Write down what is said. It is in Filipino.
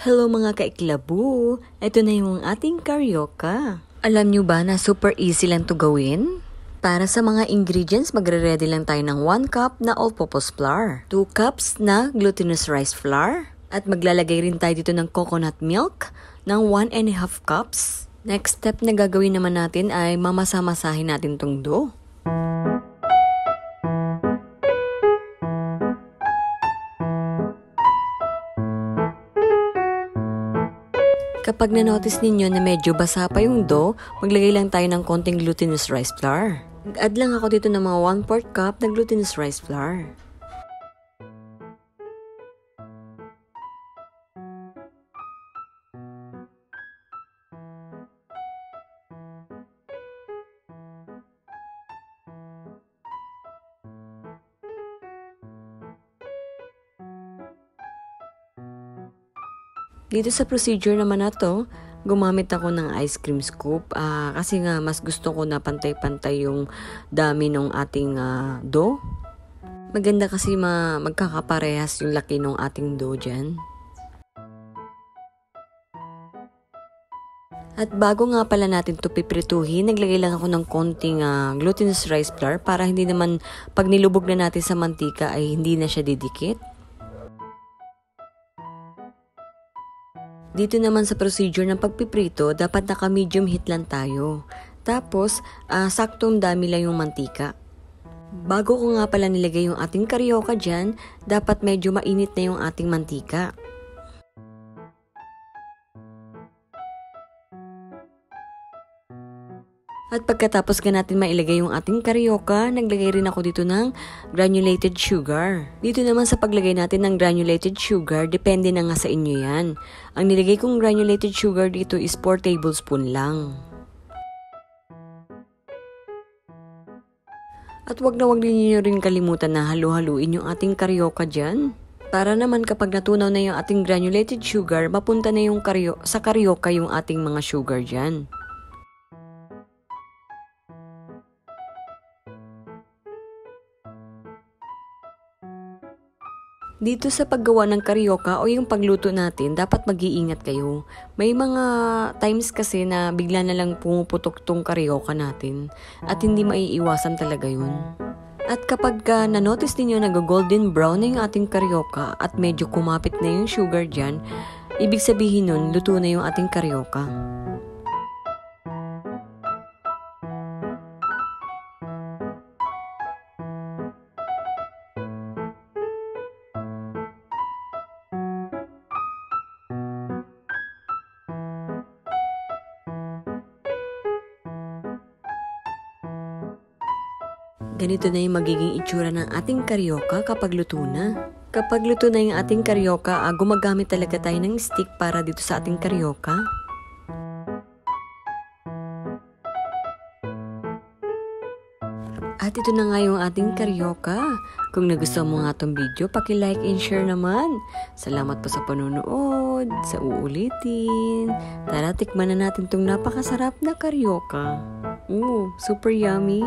Hello mga kaiklabu! Ito na yung ating karyoka. Alam nyo ba na super easy lang to gawin? Para sa mga ingredients, magre-ready lang tayo ng 1 cup na all-purpose flour, 2 cups na glutinous rice flour, at maglalagay rin tayo dito ng coconut milk ng 1.5 cups. Next step na gagawin naman natin ay mamasa-masahin natin tong dough. Kapag na-notice ninyo na medyo basa pa yung dough, maglagay lang tayo ng konting glutinous rice flour. Nag-add lang ako dito ng mga 1/4 cup na glutinous rice flour. Dito sa procedure naman na to, gumamit ako ng ice cream scoop kasi nga mas gusto ko na pantay-pantay yung dami ng ating dough. Maganda kasi magkakaparehas yung laki ng ating dough dyan. At bago nga pala natin to piprituhin, naglagay lang ako ng konting glutinous rice flour para hindi naman pag nilubog na natin sa mantika ay hindi na siya didikit. Dito naman sa procedure ng pagpiprito, dapat naka-medium heat lang tayo. Tapos, saktong dami lang yung mantika. Bago ko nga pala nilagay yung ating karyoka dyan, dapat medyo mainit na yung ating mantika. At pagkatapos ka natin mailagay yung ating karyoka, naglagay rin ako dito ng granulated sugar. Dito naman sa paglagay natin ng granulated sugar, depende na nga sa inyo yan. Ang nilagay kong granulated sugar dito is 4 tablespoon lang. At wag na wag niyo rin kalimutan na halu-haluin yung ating karyoka dyan. Para naman kapag natunaw na yung ating granulated sugar, mapunta na yung sa karyoka yung ating mga sugar dyan. Dito sa paggawa ng karyoka o yung pagluto natin, dapat mag-iingat kayo. May mga times kasi na bigla na lang pumuputok tong karyoka natin at hindi maiiwasan talaga yun. At kapag na-notice ninyo nag-golden brown na yung ating karyoka at medyo kumapit na yung sugar dyan, ibig sabihin nun, luto na yung ating karyoka. Ganito na yung magiging itsura ng ating karyoka kapag luto na. Kapag luto na yung ating karyoka, gumagamit talaga tayo ng stick para dito sa ating karyoka. At ito na nga yung ating karyoka. Kung nagustuhan mo nga itong video, paki-like and share naman. Salamat po sa panonood, sa uulitin. Tara, tikman na natin itong napakasarap na karyoka. Super yummy!